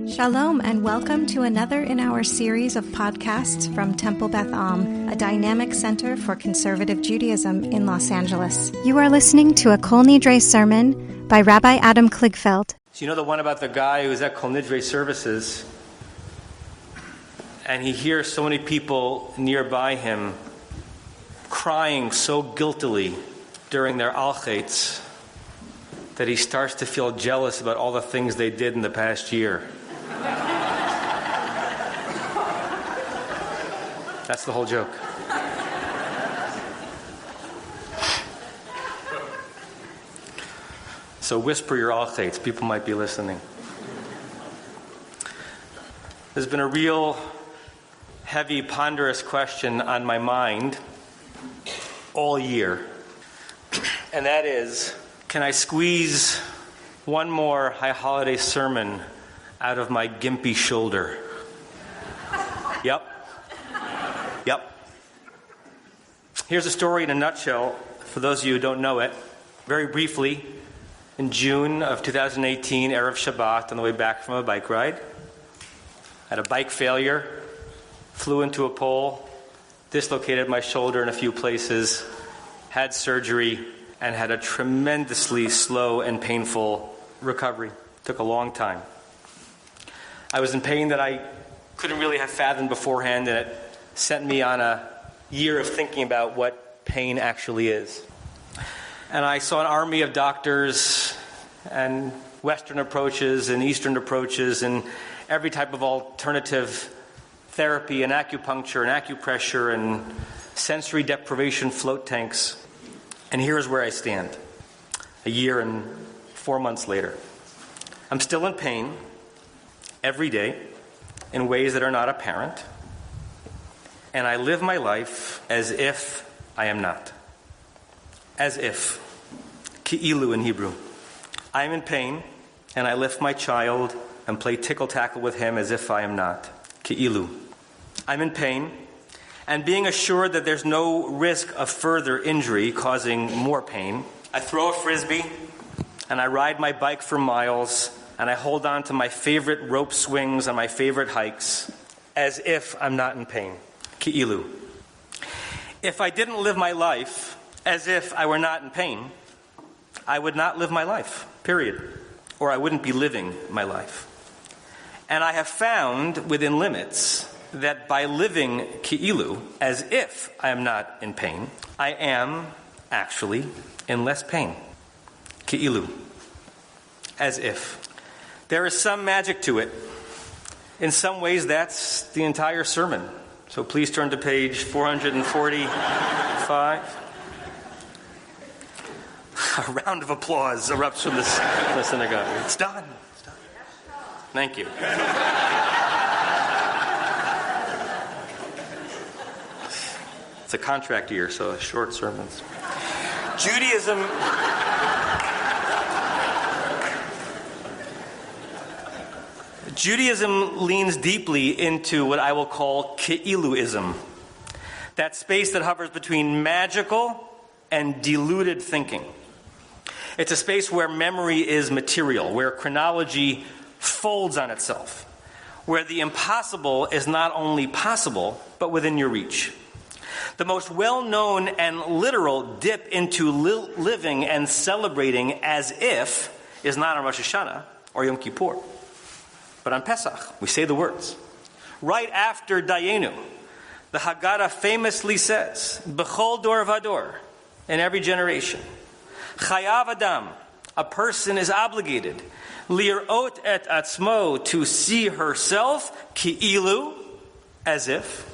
Shalom and welcome to another in our series of podcasts from Temple Beth Am, a dynamic center for conservative Judaism in Los Angeles. You are listening to a Kol Nidre sermon by Rabbi Adam Kligfeld. So you know the one about the guy who's at Kol Nidre services, and he hears so many people nearby him crying so guiltily during their al-chaitz that he starts to feel jealous about all the things they did in the past year. That's the whole joke. So whisper your al-chaitz. People might be listening. There's been a real heavy, ponderous question on my mind all year. And that is, can I squeeze one more high holiday sermon out of my gimpy shoulder? Yep. Here's a story in a nutshell, for those of you who don't know it. Very briefly, in June of 2018, Erev Shabbat, on the way back from a bike ride, had a bike failure, flew into a pole, dislocated my shoulder in a few places, had surgery, and had a tremendously slow and painful recovery. Took a long time. I was in pain that I couldn't really have fathomed beforehand, and it sent me on a year of thinking about what pain actually is. And I saw an army of doctors and Western approaches and Eastern approaches and every type of alternative therapy and acupuncture and acupressure and sensory deprivation float tanks. And here's where I stand, a year and 4 months later. I'm still in pain every day in ways that are not apparent. And I live my life as if I am not. As if. Ki'ilu in Hebrew. I am in pain, and I lift my child and play tickle-tackle with him as if I am not. Ki'ilu. I'm in pain, and being assured that there's no risk of further injury causing more pain, I throw a frisbee, and I ride my bike for miles, and I hold on to my favorite rope swings on my favorite hikes, as if I'm not in pain. Ki'ilu. If I didn't live my life as if I were not in pain, I would not live my life, period. Or I wouldn't be living my life. And I have found within limits that by living ki'ilu, as if I am not in pain, I am actually in less pain. Ki'ilu. As if. There is some magic to it. In some ways, that's the entire sermon. So please turn to page 445. A round of applause erupts from the synagogue. It's done. Thank you. It's a contract year, so short sermons. Judaism leans deeply into what I will call Ki'iluism, that space that hovers between magical and deluded thinking. It's a space where memory is material, where chronology folds on itself, where the impossible is not only possible, but within your reach. The most well-known and literal dip into living and celebrating as if is not on Rosh Hashanah or Yom Kippur, but on Pesach. We say the words. Right after Dayenu, the Haggadah famously says, B'chol dor vador, in every generation. Chayav Adam, a person is obligated, lirot et atzmo, to see herself, ki'ilu, as if,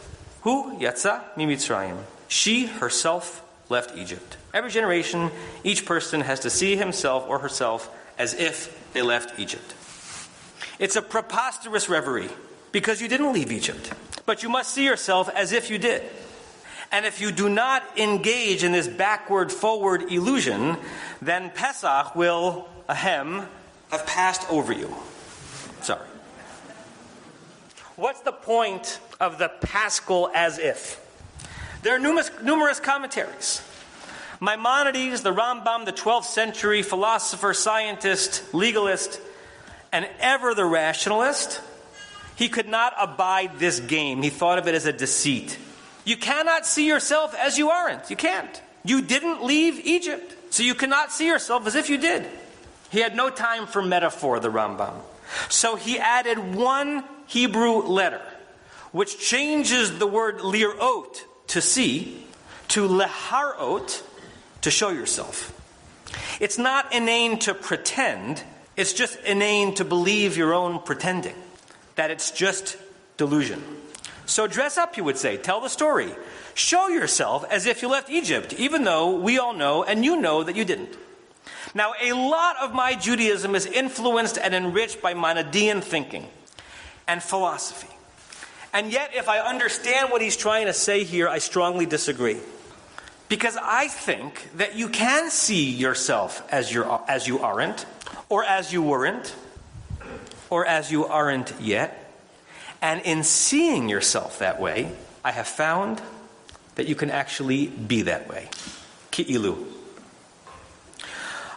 hu yatsa mimitzrayim, she herself left Egypt. Every generation, each person has to see himself or herself as if they left Egypt. It's a preposterous reverie, because you didn't leave Egypt, but you must see yourself as if you did. And if you do not engage in this backward-forward illusion, then Pesach will, have passed over you. Sorry. What's the point of the Paschal as if? There are numerous commentaries. Maimonides, the Rambam, the 12th century philosopher, scientist, legalist, and ever the rationalist, he could not abide this game. He thought of it as a deceit. You cannot see yourself as you aren't. You can't. You didn't leave Egypt, so you cannot see yourself as if you did. He had no time for metaphor, the Rambam. So he added one Hebrew letter, which changes the word lirot, to see, to leharot, to show yourself. It's not inane to pretend. It's just inane to believe your own pretending, that it's just delusion. So dress up, you would say. Tell the story. Show yourself as if you left Egypt, even though we all know, and you know, that you didn't. Now, a lot of my Judaism is influenced and enriched by Maimonidean thinking and philosophy. And yet, if I understand what he's trying to say here, I strongly disagree. Because I think that you can see yourself as you aren't, or as you weren't, or as you aren't yet. And in seeing yourself that way, I have found that you can actually be that way. Ki'ilu.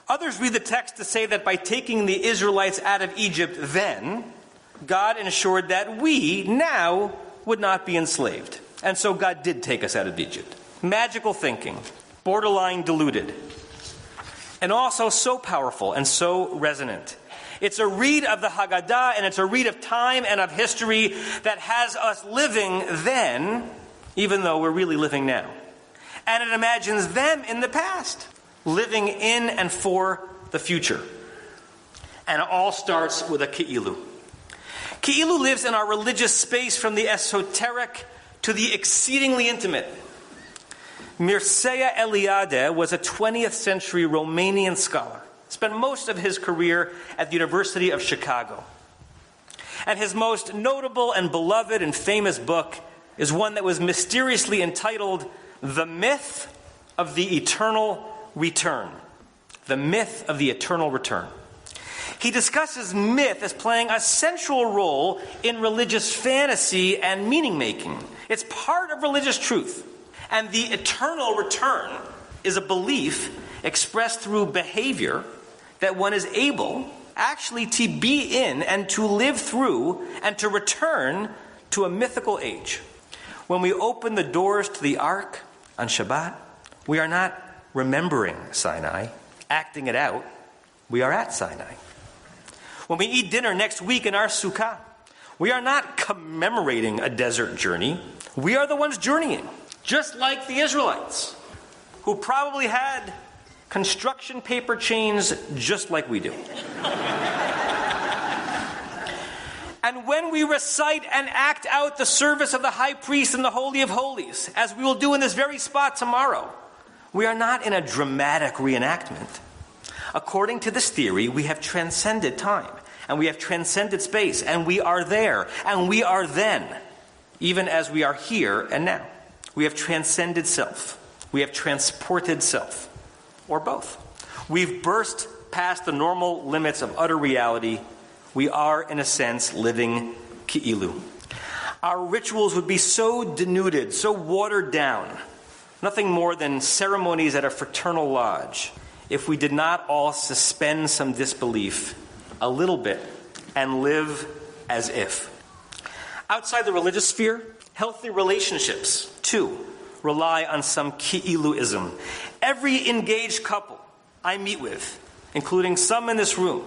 Others read the text to say that by taking the Israelites out of Egypt then, God ensured that we now would not be enslaved. And so God did take us out of Egypt. Magical thinking, borderline deluded, and also so powerful and so resonant. It's a read of the Haggadah, and it's a read of time and of history that has us living then, even though we're really living now. And it imagines them in the past, living in and for the future. And it all starts with a Ki'ilu. Ki'ilu lives in our religious space from the esoteric to the exceedingly intimate. Mircea Eliade was a 20th century Romanian scholar. Spent most of his career at the University of Chicago. And his most notable and beloved and famous book is one that was mysteriously entitled The Myth of the Eternal Return. The Myth of the Eternal Return. He discusses myth as playing a central role in religious fantasy and meaning-making. It's part of religious truth. And the eternal return is a belief expressed through behavior that one is able actually to be in and to live through and to return to a mythical age. When we open the doors to the ark on Shabbat, we are not remembering Sinai, acting it out. We are at Sinai. When we eat dinner next week in our sukkah, we are not commemorating a desert journey. We are the ones journeying, just like the Israelites, who probably had construction paper chains just like we do. And when we recite and act out the service of the high priest in the Holy of Holies, as we will do in this very spot tomorrow, we are not in a dramatic reenactment. According to this theory, we have transcended time, and we have transcended space, and we are there, and we are then, even as we are here and now. We have transcended self. We have transported self. Or both. We've burst past the normal limits of utter reality. We are, in a sense, living Ki'ilu. Our rituals would be so denuded, so watered down, nothing more than ceremonies at a fraternal lodge, if we did not all suspend some disbelief a little bit and live as if. Outside the religious sphere, healthy relationships, too, rely on some Ki'iluism. Every engaged couple I meet with, including some in this room,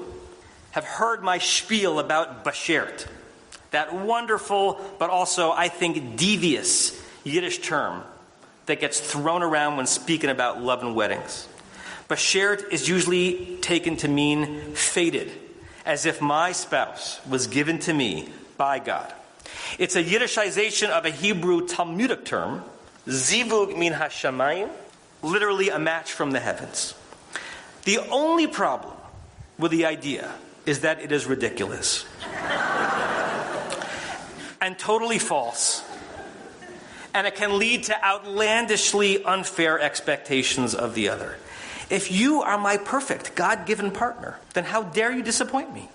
have heard my spiel about bashert, that wonderful but also, I think, devious Yiddish term that gets thrown around when speaking about love and weddings. Bashert is usually taken to mean fated, as if my spouse was given to me by God. It's a Yiddishization of a Hebrew Talmudic term, zivug min hashamayim, literally a match from the heavens. The only problem with the idea is that it is ridiculous and totally false, and it can lead to outlandishly unfair expectations of the other. If you are my perfect, God-given partner, then how dare you disappoint me?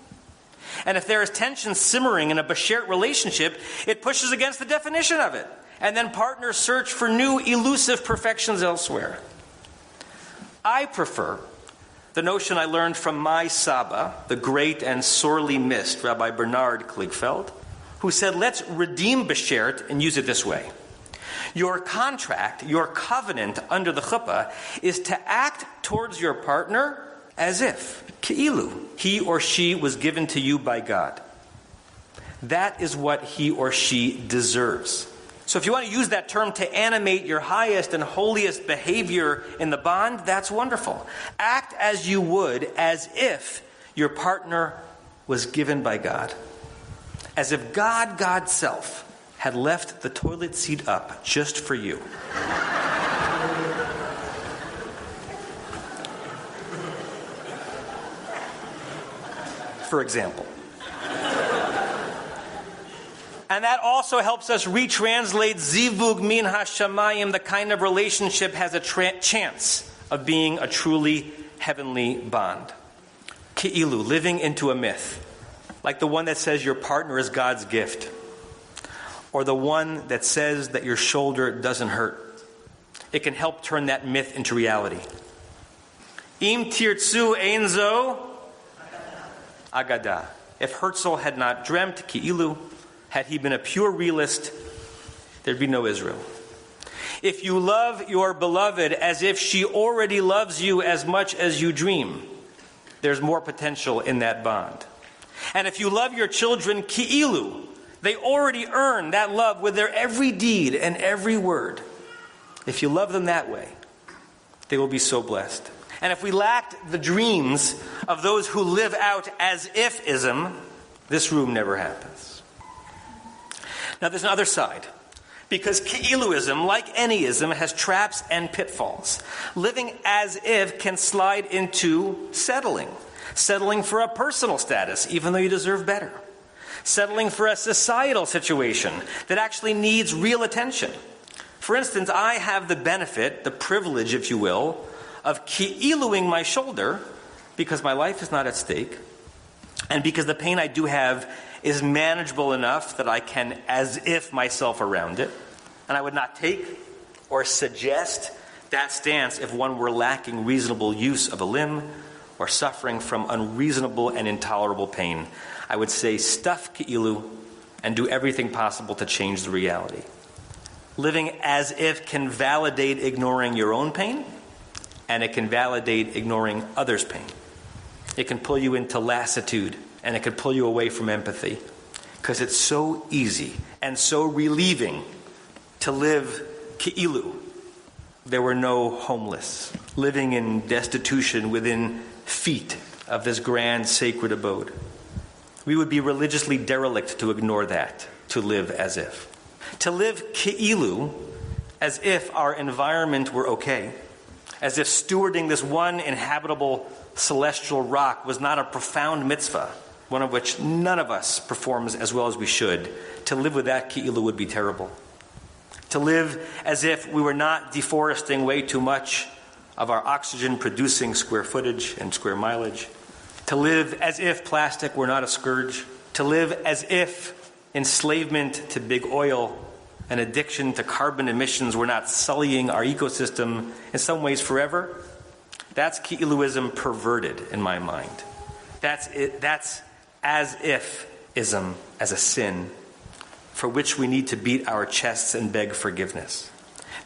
And if there is tension simmering in a bashert relationship, it pushes against the definition of it. And then partners search for new elusive perfections elsewhere. I prefer The notion I learned from my Saba, the great and sorely missed Rabbi Bernard Kligfeld, who said, let's redeem beshert and use it this way. Your contract, your covenant under the chuppah is to act towards your partner as if, ki'ilu, he or she was given to you by God. That is what he or she deserves. So if you want to use that term to animate your highest and holiest behavior in the bond, that's wonderful. Act as you would, as if your partner was given by God. As if God, God's self, had left the toilet seat up just for you. For example. And that also helps us retranslate zivug min hashamayim. The kind of relationship has a chance of being a truly heavenly bond. Ki'ilu, living into a myth. Like the one that says your partner is God's gift. Or the one that says that your shoulder doesn't hurt. It can help turn that myth into reality. Im tirtzu ein zo agada. If Herzl had not dreamt ki'ilu, had he been a pure realist, there'd be no Israel. If you love your beloved as if she already loves you as much as you dream, there's more potential in that bond. And if you love your children ki'ilu, they already earn that love with their every deed and every word. If you love them that way, they will be so blessed. And if we lacked the dreams of those who live out as if-ism, this room never happens. Now there's another side. Because Ki'iluism, like any ism, has traps and pitfalls. Living as if can slide into settling. Settling for a personal status, even though you deserve better. Settling for a societal situation that actually needs real attention. For instance, I have the benefit, the privilege, if you will, of Ki'iluing my shoulder because my life is not at stake and because the pain I do have is manageable enough that I can as if myself around it. And I would not take or suggest that stance if one were lacking reasonable use of a limb or suffering from unreasonable and intolerable pain. I would say stuff ki'ilu and do everything possible to change the reality. Living as if can validate ignoring your own pain, and it can validate ignoring others' pain. It can pull you into lassitude, and it can pull you away from empathy. Because it's so easy and so relieving to live ki'ilu. There were no homeless, living in destitution within feet of this grand sacred abode. We would be religiously derelict to ignore that, to live as if. To live ki'ilu, as if our environment were okay, as if stewarding this one inhabitable celestial rock was not a profound mitzvah, one of which none of us performs as well as we should. To live with that ki'ilu would be terrible. To live as if we were not deforesting way too much of our oxygen-producing square footage and square mileage. To live as if plastic were not a scourge. To live as if enslavement to big oil and addiction to carbon emissions were not sullying our ecosystem in some ways forever. That's ki'iluism perverted in my mind. That's it. That's as if-ism as a sin for which we need to beat our chests and beg forgiveness.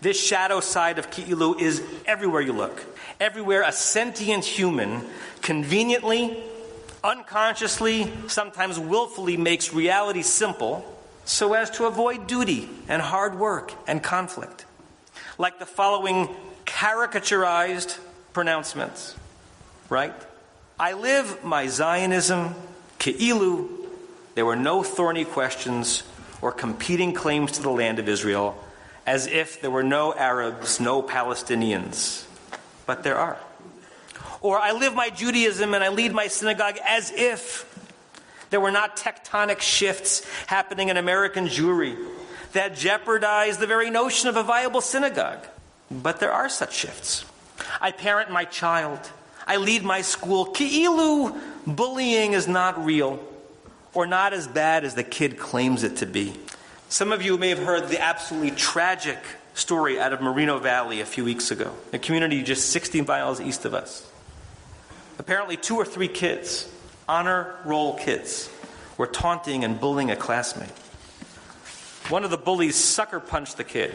This shadow side of ki'ilu is everywhere you look. Everywhere a sentient human conveniently, unconsciously, sometimes willfully makes reality simple so as to avoid duty and hard work and conflict. Like the following caricaturized pronouncements, right? I live my Zionism ki'ilu. There were no thorny questions or competing claims to the land of Israel, as if there were no Arabs, no Palestinians. But there are. Or I live my Judaism and I lead my synagogue as if there were not tectonic shifts happening in American Jewry that jeopardize the very notion of a viable synagogue. But there are such shifts. I parent my child. I lead my school. Ki'ilu bullying is not real or not as bad as the kid claims it to be. Some of you may have heard the absolutely tragic story out of Moreno Valley a few weeks ago, a community just 60 miles east of us. Apparently 2 or 3 kids, honor roll kids, were taunting and bullying a classmate. One of the bullies sucker punched the kid,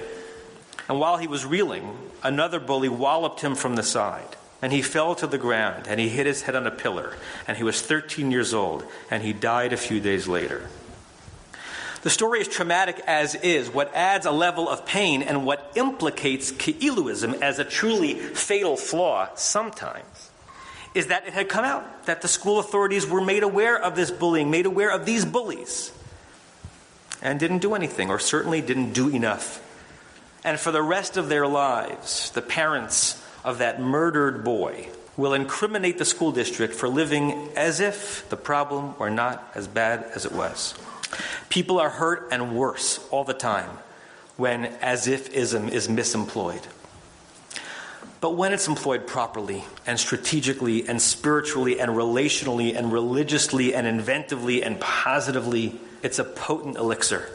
and while he was reeling, another bully walloped him from the side, and he fell to the ground, and he hit his head on a pillar, and he was 13 years old, and he died a few days later. The story is traumatic as is. What adds a level of pain and what implicates Ki'iluism as a truly fatal flaw sometimes is that it had come out, that the school authorities were made aware of this bullying, made aware of these bullies, and didn't do anything, or certainly didn't do enough. And for the rest of their lives, the parents of that murdered boy will incriminate the school district for living as if the problem were not as bad as it was. People are hurt and worse all the time when as-if-ism is misemployed. But when it's employed properly and strategically and spiritually and relationally and religiously and inventively and positively, it's a potent elixir.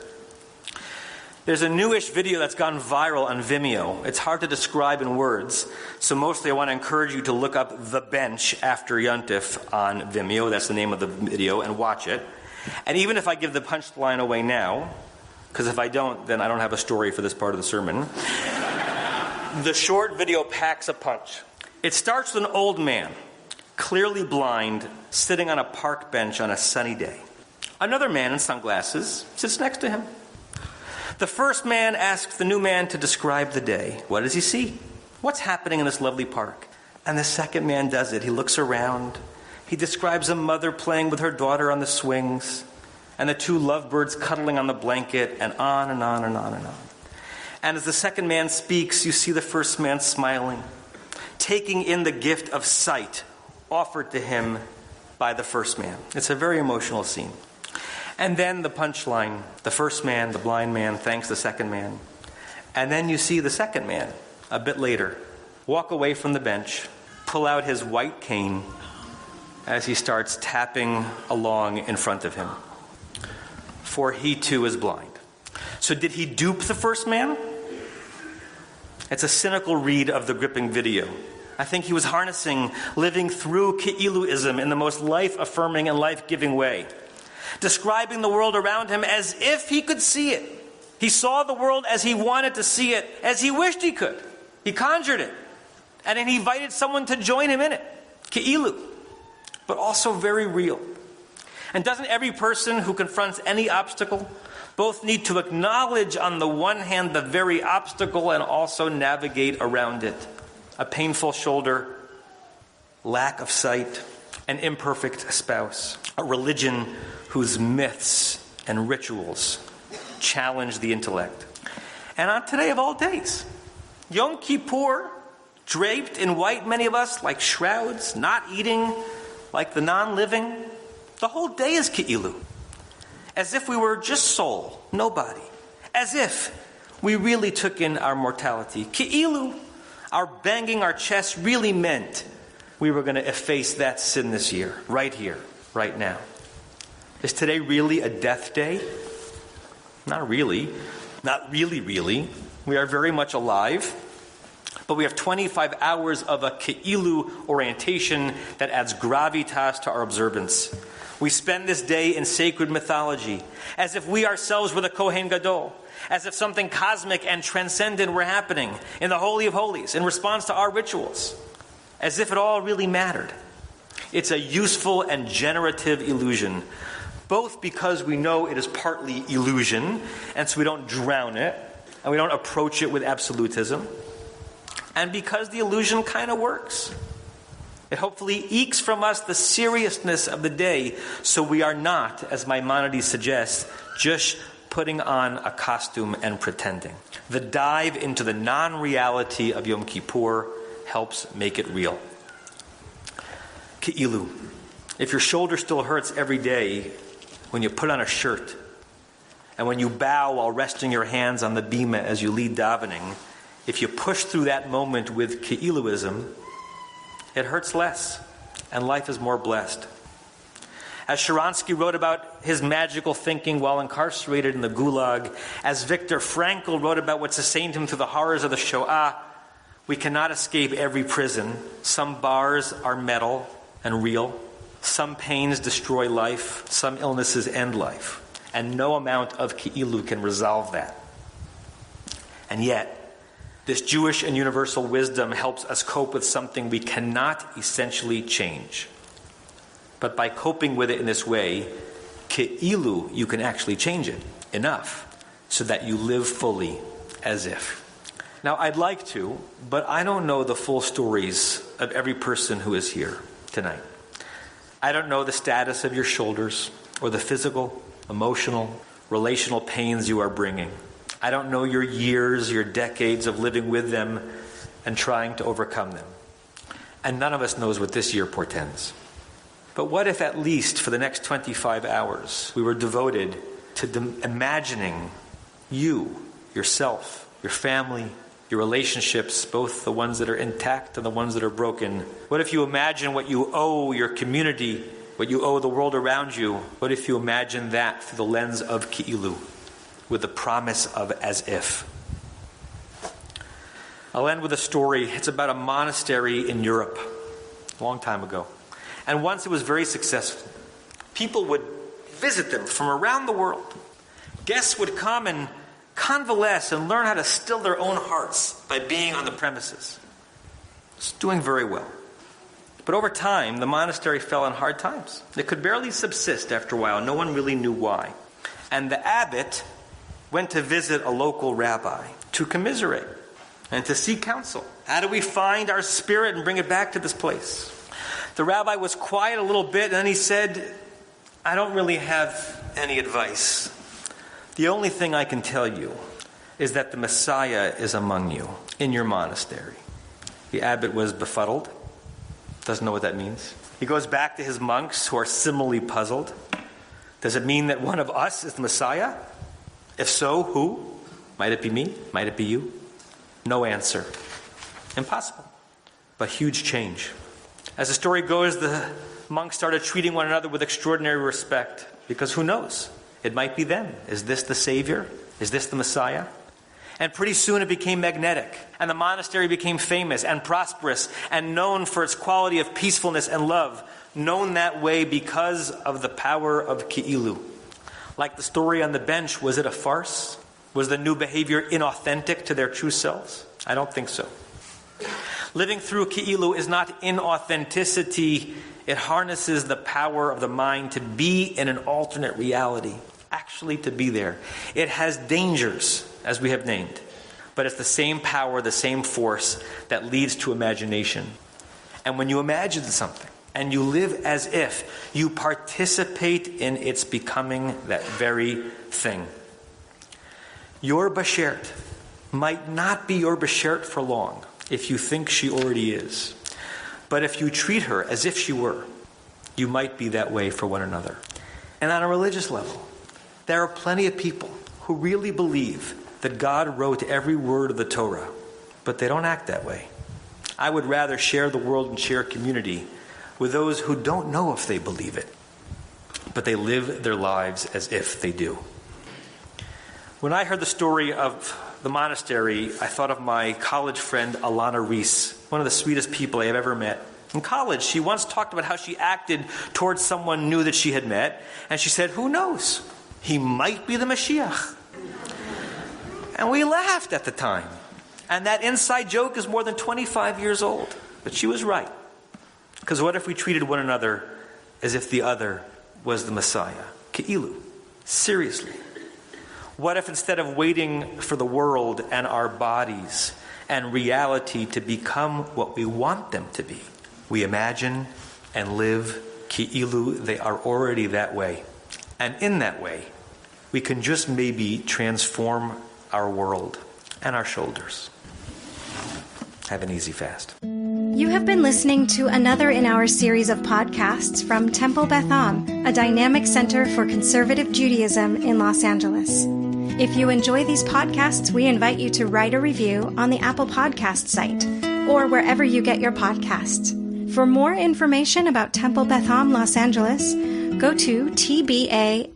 There's a newish video that's gone viral on Vimeo. It's hard to describe in words, so mostly I want to encourage you to look up The Bench after Yontif on Vimeo. That's the name of the video, and watch it. And even if I give the punchline away now, because if I don't, then I don't have a story for this part of the sermon, the short video packs a punch. It starts with an old man, clearly blind, sitting on a park bench on a sunny day. Another man in sunglasses sits next to him. The first man asks the new man to describe the day. What does he see? What's happening in this lovely park? And the second man does it. He looks around. He describes a mother playing with her daughter on the swings, and the 2 lovebirds cuddling on the blanket, and on and on and on and on. And as the second man speaks, you see the first man smiling, taking in the gift of sight offered to him by the first man. It's a very emotional scene. And then the punchline. The first man, the blind man, thanks the second man. And then you see the second man, a bit later, walk away from the bench, pull out his white cane as he starts tapping along in front of him. For he too is blind. So did he dupe the first man? It's a cynical read of the gripping video. I think he was harnessing, living through Ki'iluism in the most life-affirming and life-giving way, describing the world around him as if he could see it. He saw the world as he wanted to see it, as he wished he could. He conjured it. And then he invited someone to join him in it. Ki'ilu. But also very real. And doesn't every person who confronts any obstacle both need to acknowledge on the one hand the very obstacle and also navigate around it? A painful shoulder, lack of sight, an imperfect spouse, a religion whose myths and rituals challenge the intellect. And on today of all days, Yom Kippur, draped in white, many of us, like shrouds, not eating, like the non-living, the whole day is Ki'ilu. As if we were just soul, nobody. As if we really took in our mortality. Ki'ilu, our banging our chests really meant we were going to efface that sin this year, right here, right now. Is today really a death day? Not really. Not really, really. We are very much alive. But we have 25 hours of a Ki'ilu orientation that adds gravitas to our observance. We spend this day in sacred mythology, as if we ourselves were the Kohen Gadol, as if something cosmic and transcendent were happening in the Holy of Holies in response to our rituals, as if it all really mattered. It's a useful and generative illusion, both because we know it is partly illusion, and so we don't drown it, and we don't approach it with absolutism, and because the illusion kind of works. It hopefully ekes from us the seriousness of the day, so we are not, as Maimonides suggests, just putting on a costume and pretending. The dive into the non-reality of Yom Kippur helps make it real. Ki'ilu. If your shoulder still hurts every day when you put on a shirt, and when you bow while resting your hands on the bima as you lead davening, if you push through that moment with Ki'iluism, it hurts less, and life is more blessed. As Sharansky wrote about his magical thinking while incarcerated in the Gulag, as Viktor Frankl wrote about what sustained him through the horrors of the Shoah, we cannot escape every prison. Some bars are metal, and real. Some pains destroy life, some illnesses end life, and no amount of ki'ilu can resolve that. And yet, this Jewish and universal wisdom helps us cope with something we cannot essentially change. But by coping with it in this way, ki'ilu, you can actually change it enough so that you live fully as if. Now, I'd like to, but I don't know the full stories of every person who is here tonight. I don't know the status of your shoulders or the physical, emotional, relational pains you are bringing. I don't know your years, your decades of living with them and trying to overcome them. And none of us knows what this year portends. But what if at least for the next 25 hours we were devoted to imagining you, yourself, your family, your relationships, both the ones that are intact and the ones that are broken? What if you imagine what you owe your community, what you owe the world around you? What if you imagine that through the lens of ki'ilu, with the promise of as if? I'll end with a story. It's about a monastery in Europe, a long time ago. And once it was very successful. People would visit them from around the world. Guests would come and convalesce and learn how to still their own hearts by being on the premises. It's doing very well. But over time, the monastery fell in hard times. It could barely subsist after a while. No one really knew why. And the abbot went to visit a local rabbi to commiserate and to seek counsel. How do we find our spirit and bring it back to this place? The rabbi was quiet a little bit, and then he said, I don't really have any advice. The only thing I can tell you is that the Messiah is among you in your monastery. The abbot was befuddled, doesn't know what that means. He goes back to his monks who are similarly puzzled. Does it mean that one of us is the Messiah? If so, who? Might it be me? Might it be you? No answer. Impossible. But huge change. As the story goes, the monks started treating one another with extraordinary respect, because who knows? It might be them. Is this the Savior? Is this the Messiah? And pretty soon it became magnetic, and the monastery became famous and prosperous and known for its quality of peacefulness and love, known that way because of the power of ki'ilu. Like the story on the bench, was it a farce? Was the new behavior inauthentic to their true selves? I don't think so. Living through ki'ilu is not inauthenticity. It harnesses the power of the mind to be in an alternate reality, actually to be there. It has dangers, as we have named, but it's the same power, the same force that leads to imagination. And when you imagine something and you live as if, you participate in its becoming that very thing. Your bashert might not be your bashert for long if you think she already is. But if you treat her as if she were, you might be that way for one another. And on a religious level, there are plenty of people who really believe that God wrote every word of the Torah, but they don't act that way. I would rather share the world and share community with those who don't know if they believe it, but they live their lives as if they do. When I heard the story of the monastery, I thought of my college friend Alana Reese, one of the sweetest people I have ever met. In college, she once talked about how she acted towards someone new that she had met, and she said, who knows? He might be the Mashiach. And we laughed at the time. And that inside joke is more than 25 years old. But she was right. Because what if we treated one another as if the other was the Messiah? Ki'ilu. Seriously. What if instead of waiting for the world and our bodies and reality to become what we want them to be, we imagine and live ki'ilu, they are already that way. And in that way, we can just maybe transform our world and our shoulders. Have an easy fast. You have been listening to another in our series of podcasts from Temple Beth Am, a dynamic center for conservative Judaism in Los Angeles. If you enjoy these podcasts, we invite you to write a review on the Apple Podcast site or wherever you get your podcasts. For more information about Temple Beth Am Los Angeles, go to tbala.org.